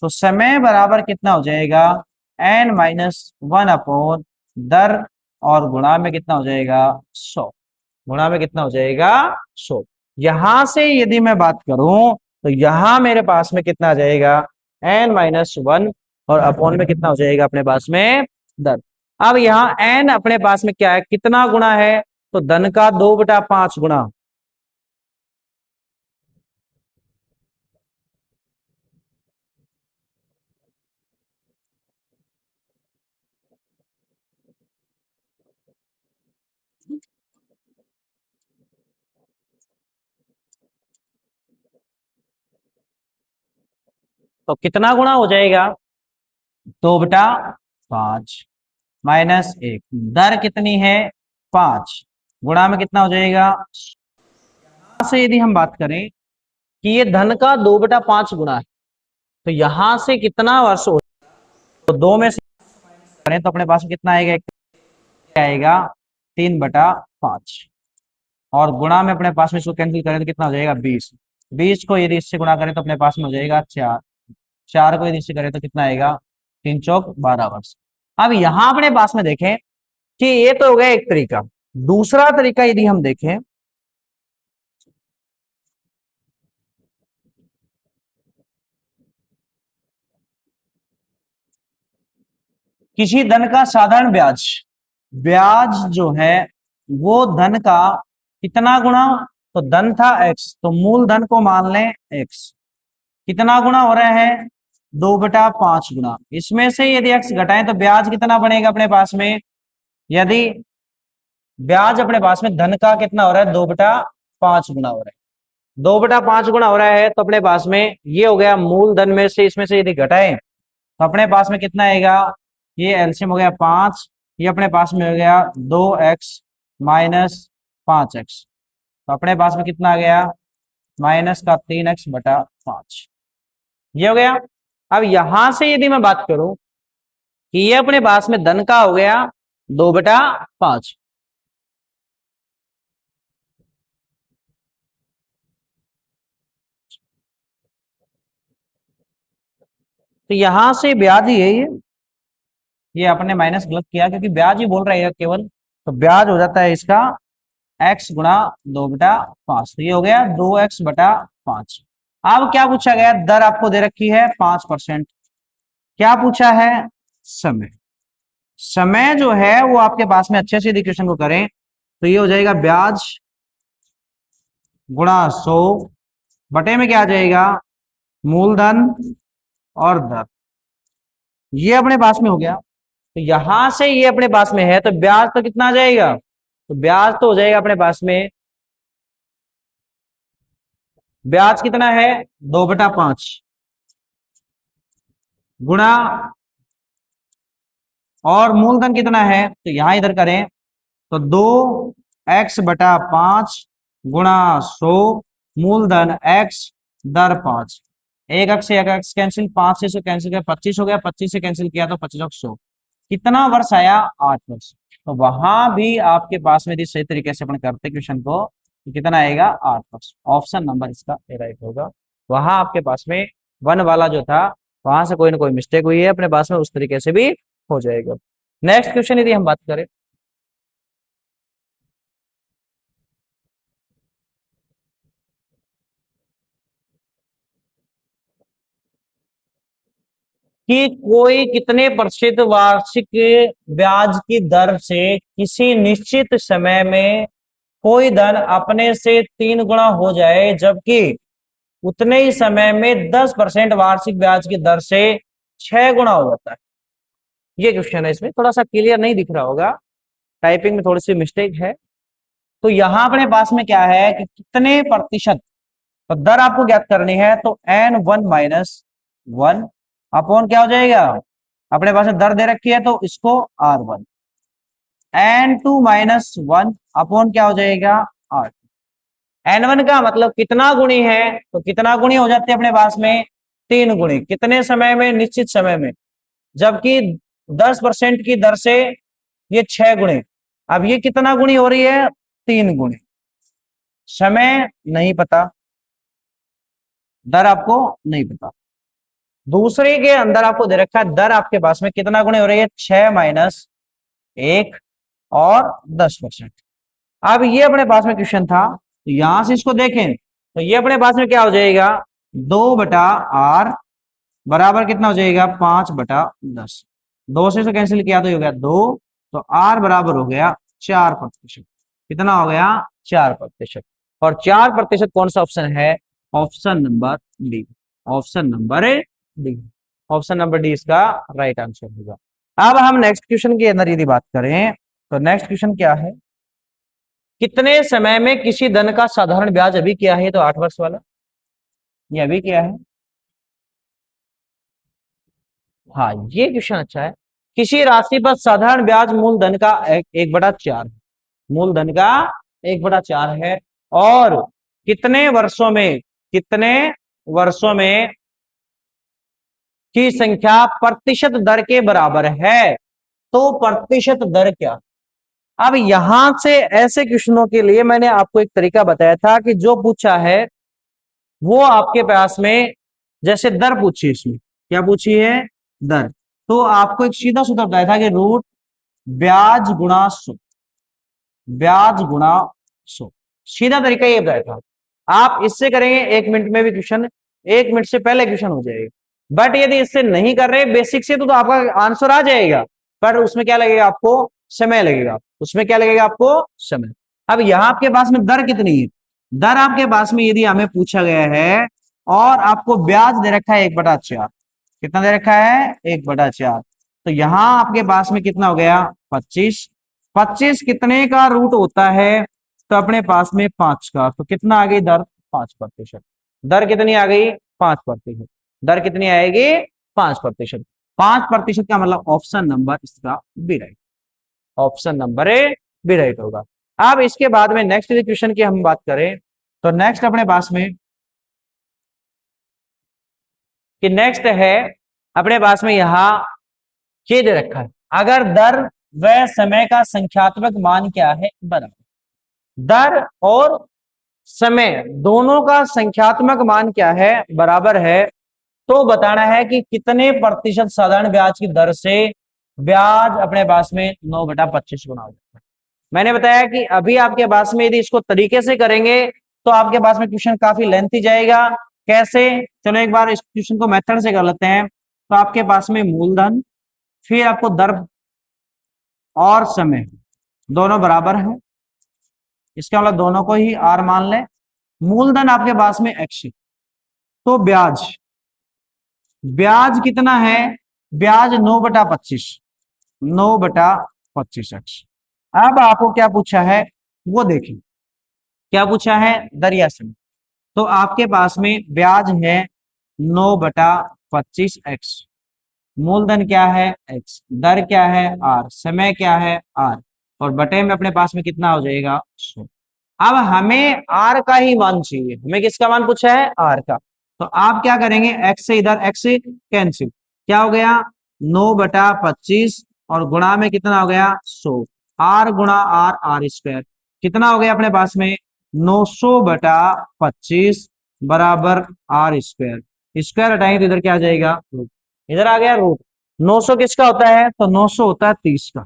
तो समय बराबर कितना हो जाएगा? n - 1 अपॉन दर, और गुणा में कितना हो जाएगा? 100। गुणा में कितना हो जाएगा? 100। यहां से यदि मैं बात करूं तो यहां मेरे पास में कितना आ जाएगा? n - 1 और अपॉन में कितना हो जाएगा अपने पास में? दर। अब यहाँ n अपने पास में क्या है? कितना गुणा है? तो धन का 2/5 गुणा। तो कितना गुणा हो जाएगा? 2/5 -1। दर कितनी है? 5। गुणा में कितना हो जाएगा? यहां से यदि हम बात करें कि ये धन का 2/5 गुणा है, तो यहां से कितना वर्ष हो, तो 2 में से करें तो अपने पास में कितना आएगा? आएगा 3/5। और गुणा में अपने पास में इसको कैंसिल करें तो कितना हो जाएगा? 20। 20 को यदि इससे गुणा करें तो अपने पास में हो जाएगा 4। 4 को यदि इससे करें तो कितना आएगा? 3 × 4 = 12 वर्ष। अब यहां अपने पास में देखें कि ये तो हो गया एक तरीका। दूसरा तरीका यदि हम देखें, किसी धन का साधारण ब्याज, ब्याज जो है वो धन का कितना गुणा, तो धन था x, तो मूल धन को मान लें x, कितना गुना हो रहा है? 2/5 गुना। इसमें से यदि x घटाएं तो ब्याज कितना बनेगा अपने पास में? यदि ब्याज अपने पास में धन का कितना हो रहा है? 2/5 गुना हो रहा है। 2/5 गुना हो रहा है तो अपने पास में ये हो गया मूल धन में से, इसमें से यदि घटाएं तो अपने पास में कितना आएगा? ये एलसीएम हो गया 5, ये अपने पास में हो गया 2x - 5x। तो अपने पास में कितना आ गया? -3x/5। ये हो गया। अब यहां से यदि मैं बात करूं कि ये अपने पास में धन का हो गया 2/5, तो यहां से ब्याज ही है ये अपने माइनस गलत किया क्योंकि ब्याज ही बोल रहे हैं केवल, तो ब्याज हो जाता है इसका x गुणा 2/5, तो ये हो गया 2x/5। अब क्या पूछा गया, दर आपको दे रखी है 5%। क्या पूछा है, समय। समय जो है वो आपके पास में अच्छे से यदि क्वेश्चन को करें तो ये हो जाएगा ब्याज गुणा 100 बटे में क्या आ जाएगा, मूलधन और दर। ये अपने पास में हो गया, तो यहां से ये अपने पास में है तो ब्याज तो कितना आ जाएगा, तो ब्याज तो हो जाएगा अपने पास में, ब्याज कितना है 2/5 गुणा, और मूलधन कितना है तो यहां इधर करें तो 2x/5 गुणा 100 मूलधन x दर 5। एक x से एक x कैंसिल, 5 से 100 कैंसिल किया 25 हो गया, 25 से कैंसिल किया तो 25 और 100, कितना वर्ष आया 8 वर्ष। तो वहां भी आपके पास में यदि सही तरीके से अपन करते क्वेश्चन को तो कितना आएगा 8 वर्ष। ऑप्शन नंबर इसका राइट होगा। वहां आपके पास में वन वाला जो था वहां से कोई ना कोई मिस्टेक हुई है, अपने पास में उस तरीके से भी हो जाएगा। नेक्स्ट क्वेश्चन यदि हम बात करें कि कोई कितने प्रतिशत वार्षिक ब्याज की दर से किसी निश्चित समय में कोई धन अपने से 3 गुना हो जाए, जबकि उतने ही समय में 10% वार्षिक ब्याज की दर से 6 गुना हो जाता है। ये क्वेश्चन है, इसमें थोड़ा सा क्लियर नहीं दिख रहा होगा, टाइपिंग में थोड़ी सी मिस्टेक है। तो यहां अपने पास में क्या है कि कितने प्रतिशत, तो दर आपको ज्ञात करनी है तो n1 - 1 अपॉन क्या हो जाएगा, अपने पास में दर दे रखी है तो इसको r1, n2 - 1 अपॉन क्या हो जाएगा r2। n1 का मतलब कितना गुणी है, तो कितना गुणी हो जाते हैं अपने पास में 3 गुणी, कितने समय में, निश्चित समय में, जबकि 10% की दर से ये 6 गुणे। अब ये कितना गुणी हो रही है, 3 गुणी। समय नहीं पता, दर आपको नहीं पता, दूसरे के अंदर आपको दे रखा है दर आपके पास में कितना गुणे हो रही है 6 - 1 और 10%। अब ये अपने पास में क्वेश्चन था, तो यहां से इसको देखें तो ये अपने पास में क्या हो जाएगा 2/r बराबर कितना हो जाएगा 5/10। 2 से कैंसिल किया तो ये हो गया 2, तो r बराबर हो गया 4%। कितना हो गया 4%। और 4% कौन सा ऑप्शन है, option number D. Option number D, option number D इसका राइट आंसर होगा। अब हम नेक्स्ट क्वेश्चन के अंदर यदि बात करें तो नेक्स्ट क्वेश्चन क्या है, कितने समय में किसी धन का साधारण ब्याज अभी क्या है, तो 8 वर्ष वाला, ये अभी क्या है, हाँ ये क्वेश्चन अच्छा है। किसी राशि पर साधारण ब्याज मूलधन का 1/4, मूलधन का 1/4 है, और कितने वर्षों में, कितने वर्षों में की संख्या प्रतिशत दर के बराबर है, तो प्रतिशत दर क्या। अब यहां से ऐसे क्वेश्चनों के लिए मैंने आपको एक तरीका बताया था कि जो पूछा है वो आपके पास में, जैसे दर पूछी, इसमें क्या पूछी है दर, तो आपको एक सीधा सूत्र बताया था कि रूट ब्याज गुणा 100, ब्याज गुणा 100, सीधा तरीका ये बताया था। आप इससे करेंगे 1 मिनट में भी क्वेश्चन, 1 मिनट से पहले क्वेश्चन हो जाएगा। बट यदि इससे नहीं कर रहे बेसिक से तो आपका आंसर आ जाएगा, पर उसमें क्या लगेगा आपको, समय लगेगा, उसमें क्या लगेगा आपको, समय। अब यहाँ आपके पास में दर कितनी है, दर आपके पास में यदि हमें पूछा गया है और आपको ब्याज दे रखा है 1/4, कितना दे रखा है 1/4, तो यहां आपके पास में कितना हो गया 25। 25 कितने का रूट होता है, तो अपने पास में 5 का, तो कितना आ गई दर 5%। दर कितनी आ गई 5%, दर कितनी आएगी 5%। 5% का मतलब ऑप्शन नंबर इसका B right, option number A B right होगा। अब इसके बाद में नेक्स्ट क्वेश्चन की हम बात करें तो नेक्स्ट अपने पास में कि नेक्स्ट है अपने पास में यहां ये दे रखा है, अगर दर व समय का संख्यात्मक मान क्या है बराबर, दर और समय दोनों का संख्यात्मक मान क्या है बराबर है, तो बताना है कि कितने प्रतिशत साधारण ब्याज की दर से ब्याज अपने पास में 9/25 गुना हो जाता है। मैंने बताया कि अभी आपके पास में यदि इसको तरीके से करेंगे तो आपके पास में क्वेश्चन काफी लेंथी जाएगा। कैसे? चलो एक बार इस क्वेश्चन को मेथड से कर लेते हैं। तो आपके पास में मूलधन, फिर आपको दर और समय दोनों बराबर है, इसका मतलब दोनों को ही आर मान लें। मूलधन आपके पास में एक्स, तो ब्याज, ब्याज कितना है? ब्याज 9/25, 9/25 एक्स। अब आपको क्या पूछा है वो देखिए, क्या पूछा है? दरिया समय। तो आपके पास में ब्याज है 9/25 एक्स, मूलधन क्या है? एक्स, दर क्या है? आर, समय क्या है? आर, और बटे में अपने पास में कितना हो जाएगा? 100। अब हमें आर का ही मान चाहिए, हमें किसका मान पूछा है? आर का। तो आप क्या करेंगे? एक्स से इधर एक्स कैंसिल, क्या हो गया? 9/25 और गुणा में कितना हो गया? 100। आर गुणा आर, आर स्क्वायर, कितना हो गया अपने पास में? 900/25 बराबर आर स्क्वायर। स्क्वायर हटाएंगे तो इधर क्या आ जाएगा? रूट। इधर आ गया रूट। 900 किसका होता है? तो 900 होता है 30 का।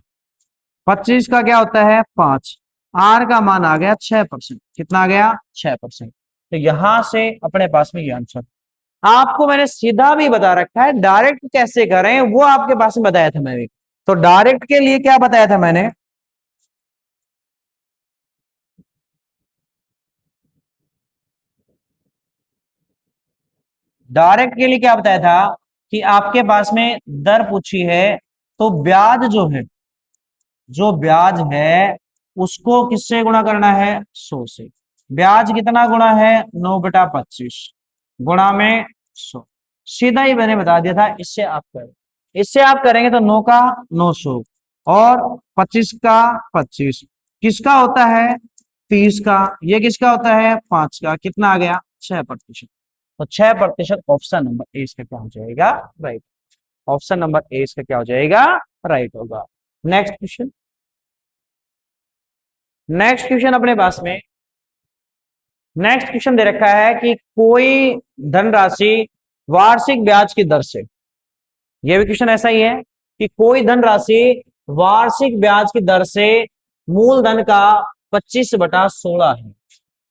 25 का क्या होता है? 5। आर का मान आ गया 6%। कितना आ गया? 6%। तो यहां से अपने पास में ये आंसर। आपको मैंने सीधा भी बता रखा है, डायरेक्ट कैसे करें वो आपके पास में बताया था मैंने। तो डायरेक्ट के लिए क्या बताया था मैंने? डायरेक्ट के लिए क्या बताया था कि आपके पास में दर पूछी है, तो ब्याज जो है, जो ब्याज है उसको किससे गुणा करना है? 100 से। ब्याज कितना गुणा है? 9/25 गुणा में 100। सीधा ही मैंने बता दिया था, इससे आप करें, इससे आप करेंगे तो 9 का 900 और 25 का 25, किसका होता है? 30 का। ये किसका होता है? 5 का। कितना आ गया? 6%। तो 6% ऑप्शन नंबर ए इसका क्या हो जाएगा? राइट। ऑप्शन नंबर ए इसका क्या हो जाएगा? राइट होगा। Next question. नेक्स्ट क्वेश्चन अपने पास में, नेक्स्ट क्वेश्चन दे रखा है कि कोई धनराशि वार्षिक ब्याज की दर से, यह भी क्वेश्चन ऐसा ही है कि कोई धनराशि वार्षिक ब्याज की दर से मूलधन का 25/16 है,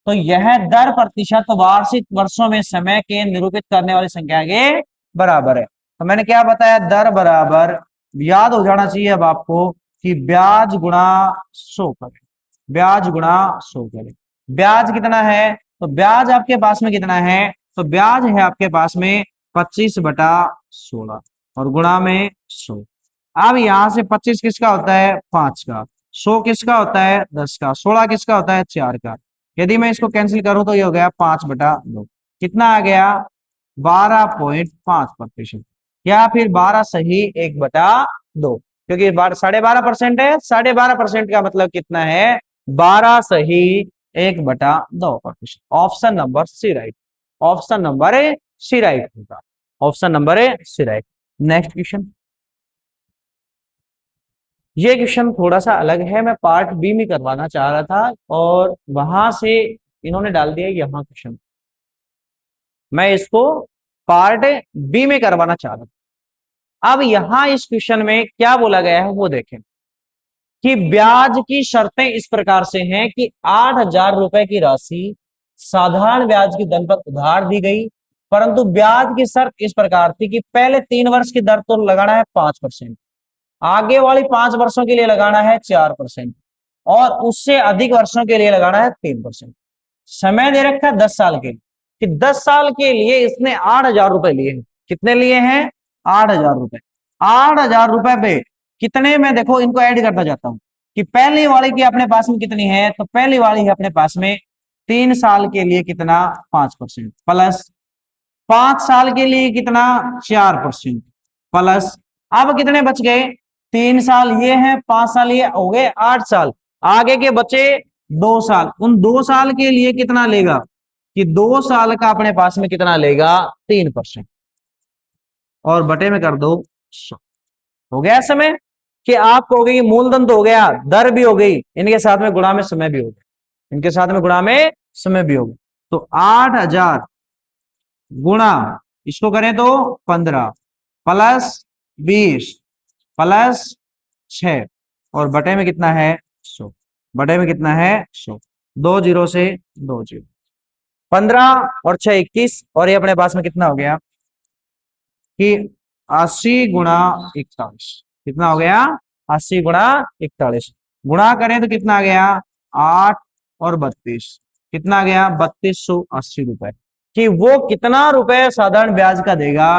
तो यह दर प्रतिशत वार्षिक वर्षों में समय के निरूपित करने वाली संख्या के बराबर है। तो मैंने क्या बताया? दर बराबर, याद हो जाना चाहिए अब आपको कि ब्याज गुणा 100 करें, ब्याज गुणा 100 करें। ब्याज कितना है? तो ब्याज आपके पास में कितना है? तो ब्याज है आपके पास में 25/16 और गुणा में 100। अब यहां से 25 किसका होता है? 5 का। 100 किसका होता है? 10 का। 16 किसका होता है? 4 का। यदि मैं इसको कैंसिल करूं तो ये हो गया 5/2। कितना आ गया? 12.5%। या फिर 12 सही 1/2, क्योंकि 12.5% है। 12.5% का मतलब कितना है? 12 सही 1/2%। Option number C right. Option number A C right होगा। Option number A C right. Next question. ये क्वेश्चन थोड़ा सा अलग है, मैं पार्ट बी में करवाना चाह रहा था और वहां से इन्होंने डाल दिया यहाँ क्वेश्चन, मैं इसको पार्ट बी में करवाना चाह रहा था। अब यहां इस क्वेश्चन में क्या बोला गया है वो देखें कि ब्याज की शर्तें इस प्रकार से हैं कि 8,000 रुपए की राशि साधारण ब्याज की दर पर उधार दी गई, परंतु ब्याज की शर्त इस प्रकार थी कि पहले 3 वर्ष की दर तो लगाना है 5%, आगे वाली 5 वर्षों के लिए लगाना है 4%, और उससे अधिक वर्षों के लिए लगाना है 3%। समय दे रखा है 10 साल के लिए, कि 10 साल के लिए इसने 8,000 रुपए लिए हैं। कितने लिए हैं? 8,000 रुपए। 8,000 रुपए पे कितने में, देखो इनको ऐड करता जाता हूं कि पहली वाली की अपने पास में कितनी है, तो पहली वाली है अपने पास में 3 साल के लिए कितना? 5% प्लस 5 साल के लिए कितना? 4% प्लस, अब कितने बच गए? 3 साल ये है, 5 साल ये, हो गए 8 साल। आगे के बचे 2 साल, उन 2 साल के लिए कितना लेगा? कि 2 साल का अपने पास में कितना लेगा? 3%, और बटे में कर दो 100। हो गया समय कि आप कहोगे कि मूलधन तो हो गया, दर भी हो गई, इनके साथ में गुणा में समय भी हो गया, इनके साथ में गुणा में समय भी हो गया। तो 8,000 गुणा इसको करें तो 15 प्लस 20 प्लस 6 और बटे में कितना है 100, बटे में कितना है 100, 2 जीरो से 2 जीरो, 15 और 6 21 और ये अपने पास में कितना हो गया कि 80 गुणा 41, कितना हो गया 80 गुणा 41, गुणा करें तो कितना आ गया 8 और 32, कितना आ गया 3280 रुपए, कि वो कितना रुपए साधारण ब्याज का देगा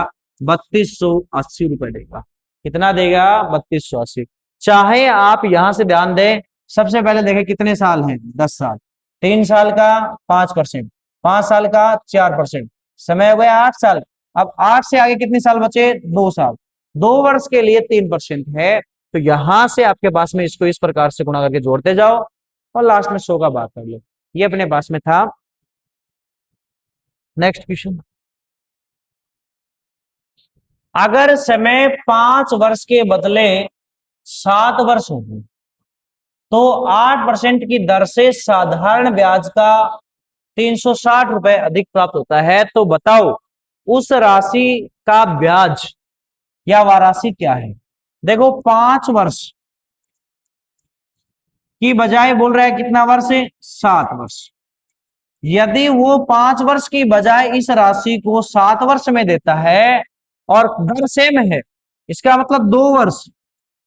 3280 रुपए देगा, कितना देगा 3280। चाहे आप यहां से ध्यान दें, सबसे पहले देखें कितने साल हैं 10 साल, 3 साल का 5%, 5 साल का 4%, समय हो गया 8 साल। अब 8 से आगे कितने साल बचे 2 साल, 2 वर्ष के लिए 3% है, तो यहां से आपके पास में इसको इस प्रकार से गुणा करके जोड़ते जाओ और लास्ट में 100 का भाग कर लो। ये अपने पास में था। नेक्स्ट क्वेश्चन, अगर समय 5 वर्ष के बदले 7 वर्ष हो तो 8% की दर से साधारण ब्याज का 360 रुपए अधिक प्राप्त होता है, तो बताओ उस राशि का ब्याज या वह राशि क्या है। देखो 5 वर्ष की बजाय बोल रहा है कितना वर्ष, 7 वर्ष। यदि वो 5 वर्ष की बजाय इस राशि को 7 वर्ष में देता है और दर सेम है, इसका मतलब 2 वर्ष,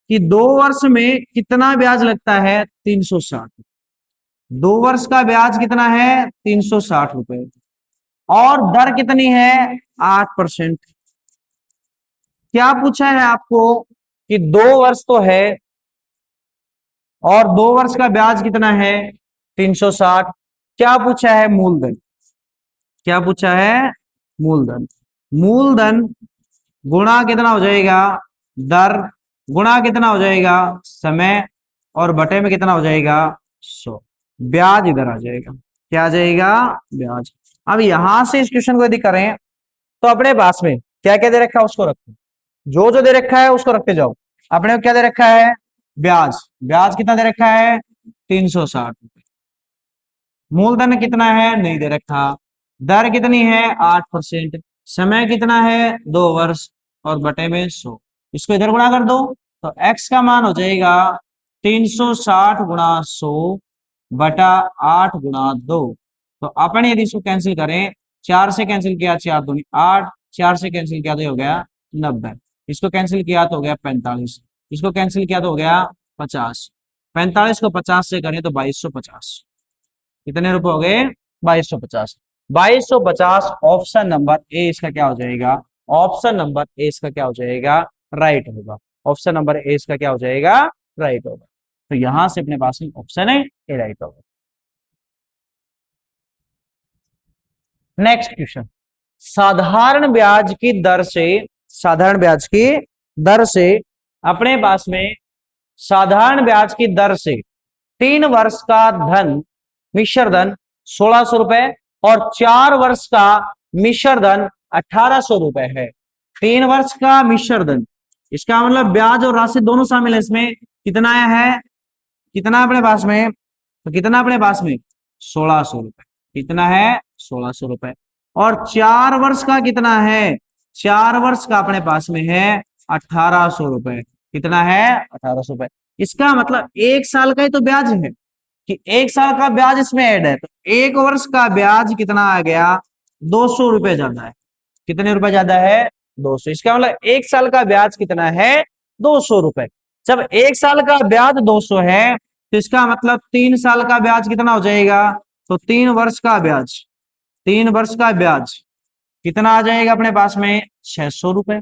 कि 2 वर्ष में कितना ब्याज लगता है 360, 2 वर्ष का ब्याज कितना है 360 रुपए और दर कितनी है 8%। क्या पूछा है आपको कि 2 वर्ष तो है और 2 वर्ष का ब्याज कितना है 360, क्या पूछा है मूलधन, क्या पूछा है मूलधन, मूलधन गुणा कितना हो जाएगा दर, गुणा कितना हो जाएगा समय और बटे में कितना हो जाएगा 100, ब्याज इधर आ जाएगा, क्या आ जाएगा ब्याज। अब यहां से इस क्वेश्चन को यदि करें तो अपने पास में क्या क्या दे रखा है उसको रखो, जो जो दे रखा है उसको रखते जाओ। अपने को क्या दे रखा है ब्याज, ब्याज कितना दे रखा है 360, मूलधन कितना है नहीं दे रखा, दर कितनी है 8%, समय कितना है 2 वर्ष और बटे में 100, इसको इधर गुणा कर दो तो x का मान हो जाएगा 360 गुणा 100 बटा 8 गुणा 2। तो अपन यदि इसको कैंसिल करें, 4 से कैंसिल किया 4 दूनी 8, 4 से कैंसिल किया तो हो गया 90, इसको कैंसिल किया तो हो गया 45, इसको कैंसिल किया तो हो गया 50, 45 को 50 से करें तो 2250, कितने रुपए हो गए 2250, 2250 ऑप्शन नंबर ए इसका क्या हो जाएगा, ऑप्शन नंबर ए इसका क्या हो जाएगा राइट होगा, ऑप्शन नंबर ए इसका क्या हो जाएगा राइट होगा। तो यहां से अपने पास में ऑप्शन है ए राइट होगा। नेक्स्ट क्वेश्चन, साधारण ब्याज की दर से, साधारण ब्याज की दर से अपने पास में साधारण ब्याज की दर से 3 वर्ष का धन मिश्र धन 1600 रुपए और 4 वर्ष का मिश्र धन 1800 रुपए है। 3 वर्ष का मिश्र धन, इसका मतलब ब्याज और राशि दोनों शामिल है इसमें, कितना आया है, कितना अपने पास में, तो कितना अपने पास में 1600 रुपए, कितना है 1600 रुपए और 4 वर्ष का कितना है, 4 वर्ष का अपने पास में है 1800 रुपए, कितना है 1800 रुपए। इसका मतलब 1 साल का ही तो ब्याज है, कि 1 साल का ब्याज इसमें ऐड है, तो 1 वर्ष का ब्याज कितना आ गया 200 रुपए ज्यादा है, कितने रुपए ज्यादा है 200, इसका मतलब 1 साल का ब्याज कितना है 200 रुपए। जब 1 साल का ब्याज 200 है तो इसका मतलब 3 साल का ब्याज कितना हो जाएगा, तो 3 वर्ष का ब्याज, 3 वर्ष का ब्याज कितना आ जाएगा अपने पास में 600 रुपए,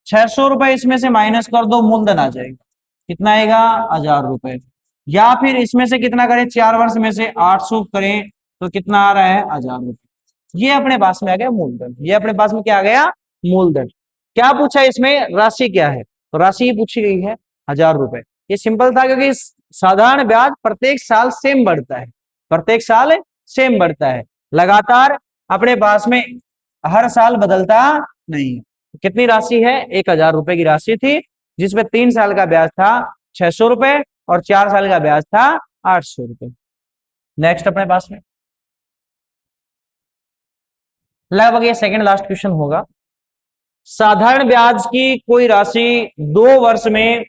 600 रुपए इसमें से माइनस कर दो मूलधन आ जाएगा, कितना आएगा 1000 रुपए, या फिर इसमें से कितना करें 4 वर्ष में से 800 करें तो कितना आ रहा है 1000 रुपए। ये अपने पास में आ गया मूलधन, ये अपने पास में क्या आ गया मूलधन। क्या पूछा इसमें राशि क्या है, तो राशि पूछी गई है 1000 रुपए। ये सिंपल था क्योंकि साधारण ब्याज प्रत्येक साल सेम बढ़ता है, प्रत्येक साल सेम बढ़ता है, लगातार अपने पास में हर साल बदलता नहीं। कितनी राशि है 1000 रुपए की राशि थी, जिसमें 3 साल का ब्याज था 600 रुपए और 4 साल का ब्याज था 800 रुपए। नेक्स्ट अपने पास में लगभग ये सेकंड लास्ट क्वेश्चन होगा। साधारण ब्याज की कोई राशि 2 वर्ष में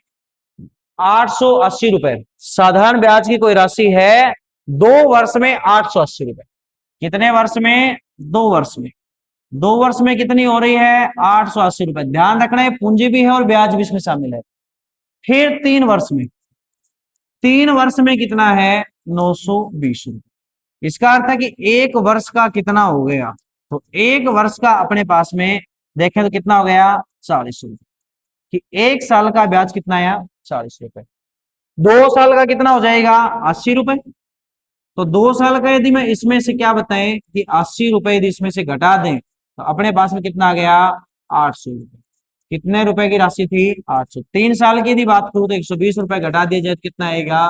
880 रुपए। साधारण ब्याज की कोई राशि है 2 वर्ष में 880 रुपए। कितने वर्ष में? 2 वर्ष में। 2 वर्ष में कितनी हो रही है? 880 रुपए। ध्यान रखना है पूंजी भी है और ब्याज भी इसमें शामिल है। फिर 3 वर्ष में, 3 वर्ष में कितना है? 920 रुपए। इसका अर्थ है कि 1 वर्ष का कितना हो गया? तो 1 वर्ष का अपने पास में देखें तो कितना हो गया? 40 रुपए। कि 1 साल का ब्याज कितना आया? 40 रुपए। 2 साल का कितना हो जाएगा? 80 रुपए। तो 2 साल का यदि मैं इसमें से क्या बताएं कि 80 रुपए यदि इसमें से घटा दें तो अपने पास में कितना आ गया? 800 रुपए। कितने रुपए की राशि थी? 800। 3 साल की यदि बात करूं तो 120 रुपए घटा दिए जाए तो कितना आएगा?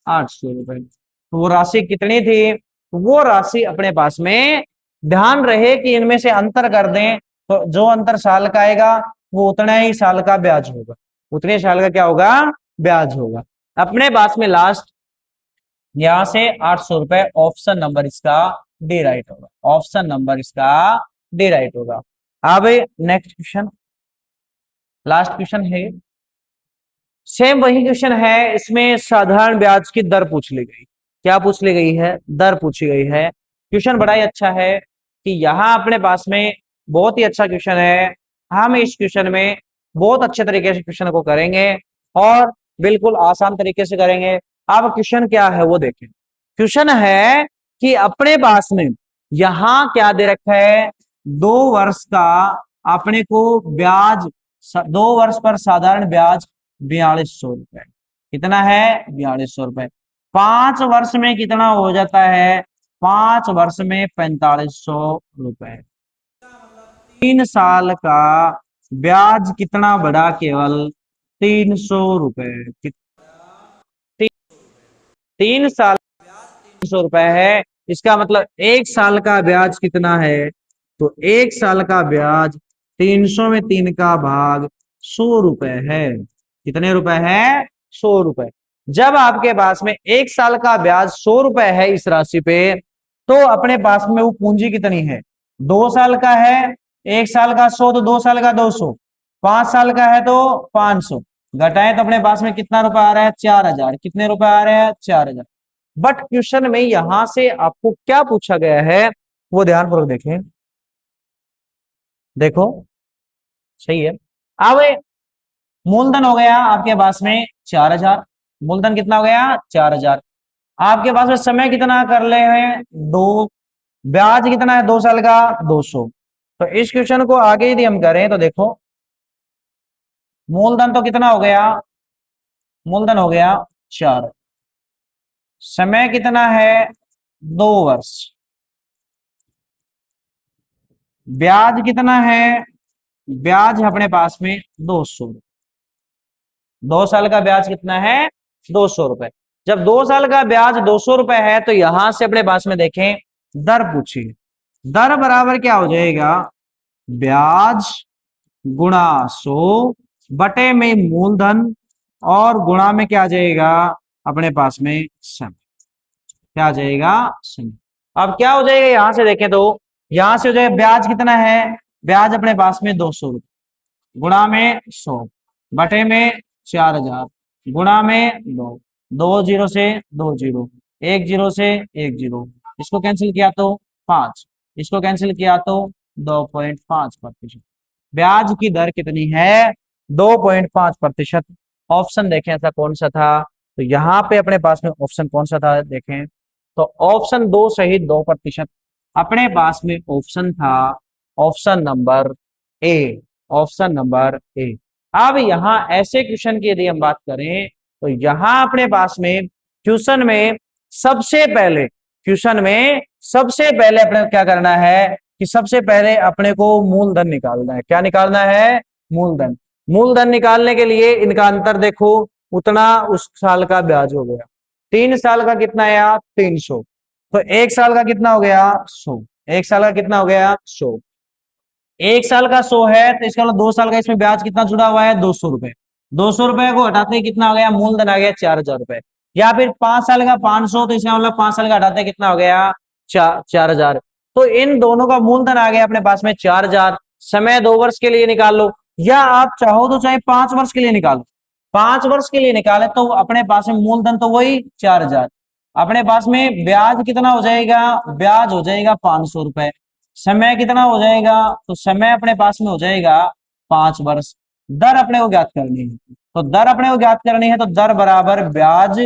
800 रुपए। तो वो राशि कितनी थी? तो वो राशि अपने पास में, ध्यान रहे कि इनमें से अंतर कर दें तो जो अंतर साल का आएगा वो उतना ही साल का ब्याज होगा। उतने साल का क्या होगा? ब्याज होगा। अपने पास में लास्ट यहां से 800 रुपए, ऑप्शन नंबर इसका डी राइट होगा। ऑप्शन नंबर इसका डी राइट होगा। अब नेक्स्ट क्वेश्चन, लास्ट क्वेश्चन है, सेम वही क्वेश्चन है, इसमें साधारण ब्याज की दर पूछ ली गई। क्या पूछ ली गई है? दर पूछी गई है। क्वेश्चन बड़ा ही अच्छा है कि यहाँ अपने पास में बहुत ही अच्छा क्वेश्चन है। हम इस क्वेश्चन में बहुत अच्छे तरीके से क्वेश्चन को करेंगे और बिल्कुल आसान तरीके से करेंगे। अब क्वेश्चन क्या है वो देखें। क्वेश्चन है कि अपने पास में यहां क्या दे रखा है? 2 वर्ष का अपने को ब्याज, 2 वर्ष पर साधारण ब्याज 4200 रुपए। कितना है? 4200 रुपए। 5 वर्ष में कितना हो जाता है? 5 वर्ष में 4500 रुपए। 3 साल का ब्याज कितना बढ़ा? केवल 300 रुपए। 3 साल 300 रुपए है। इसका मतलब 1 साल का ब्याज कितना है? तो 1 साल का ब्याज 300 में 3 का भाग 100 रुपए है। कितने रुपए है? 100 रुपए। जब आपके पास में 1 साल का ब्याज 100 रुपए है इस राशि पे, तो अपने पास में वो पूंजी कितनी है? 2 साल का है। 1 साल का 100 तो 2 साल का 200। 5 साल का है तो 500। घटाएं तो अपने पास में कितना रुपए आ रहा है? 4000। कितने रुपए आ रहे हैं? 4000। बट क्वेश्चन में यहां से आपको क्या पूछा गया है वो ध्यानपूर्वक देखें। देखो सही है। अब मूलधन हो गया आपके पास में 4000। मूलधन कितना हो गया? 4000। आपके पास में समय कितना कर ले हैं? 2। ब्याज कितना है 2 साल का? 200। तो इस क्वेश्चन को आगे यदि हम करें तो देखो, मूलधन तो कितना हो गया? मूलधन हो गया 4। समय कितना है? 2 वर्ष। ब्याज कितना है? ब्याज है अपने पास में 200। 2 साल का ब्याज कितना है? 200 रुपए। जब 2 साल का ब्याज 200 रुपए है तो यहां से अपने पास में देखें, दर पूछी। दर बराबर क्या हो जाएगा? ब्याज गुणा 100 बटे में मूलधन और गुणा में क्या आ जाएगा? अपने पास में समय। क्या आ जाएगा? समय। अब क्या हो जाएगा यहां से देखें तो, यहां से हो जाएगा ब्याज कितना है? ब्याज अपने पास में 200 रुपए गुणा में 100 बटे में 4000 गुणा में 2। 2 जीरो से 2 जीरो, 1 जीरो से 1 जीरो, इसको कैंसिल किया तो 5, इसको कैंसिल किया तो 2.5%। ब्याज की दर कितनी है? 2.5%। ऑप्शन देखें ऐसा कौन सा था? तो यहाँ पे अपने पास में ऑप्शन कौन सा था देखें तो ऑप्शन 2 सहित 2%। अपने पास में ऑप्शन था ऑप्शन नंबर ए। ऑप्शन नंबर ए। अब यहाँ ऐसे क्वेश्चन की यदि हम बात करें तो यहाँ अपने पास में क्वेश्चन में सबसे पहले अपने क्या करना है कि सबसे पहले अपने को मूलधन निकालना है। क्या निकालना है? मूलधन। मूलधन निकालने के लिए इनका अंतर देखो, उतना उस साल का ब्याज हो गया। 3 साल का कितना आया? 300। तो 1 साल का कितना हो गया? 100। 1 साल का कितना हो गया? 100। 1 साल का 100 है तो इसका मतलब 2 साल का इसमें ब्याज कितना जुड़ा हुआ है? 200 रुपए। 200 रुपए को हटाते ही कितना हो गया? मूलधन आ गया 4000 रुपए। या फिर 5 साल का 500, तो इसका मतलब 5 साल का हटाते कितना हो गया? 4000। तो इन दोनों का मूलधन आ गया अपने पास में 4000। समय 2 वर्ष के लिए निकाल लो, या आप चाहो तो चाहे 5 वर्ष के लिए निकालो। 5 वर्ष के लिए निकाले तो अपने पास में मूलधन तो वही 4000, अपने पास में ब्याज कितना हो जाएगा, ब्याज हो जाएगा 500 रुपए। समय कितना हो जाएगा, तो समय अपने पास में हो जाएगा 5 वर्ष। दर अपने को ज्ञात करनी है, तो दर अपने को ज्ञात करनी है, तो दर बराबर ब्याज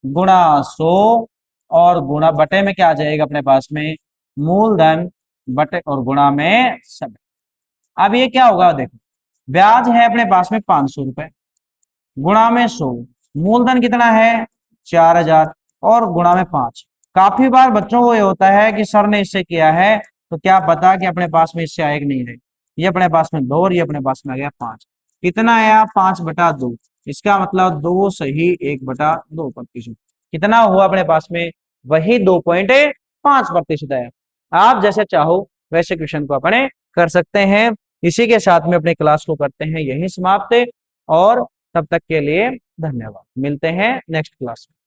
गुणा 100 और गुणा बटे में क्या आ जाएगा अपने पास में, मूलधन बटे और गुणा में समय। अब ये क्या होगा, देखो ब्याज है अपने पास में 500 रुपए, गुणा में 100, मूलधन कितना है 4000 और गुणा में 5। काफी बार बच्चों को ये होता है कि सर ने इससे किया है तो क्या पता कि अपने पास में इससे आएगा नहीं है, ये अपने पास में 2 और ये अपने पास में आ गया 5। कितना आया 5/2, इसका मतलब 2 सही 1/2%। कितना हुआ अपने पास में, वही 2.5% है। आप जैसे चाहो वैसे क्वेश्चन को अपने कर सकते हैं। इसी के साथ में अपने क्लास को करते हैं यही समाप्त, और तब तक के लिए धन्यवाद। मिलते हैं नेक्स्ट क्लास में।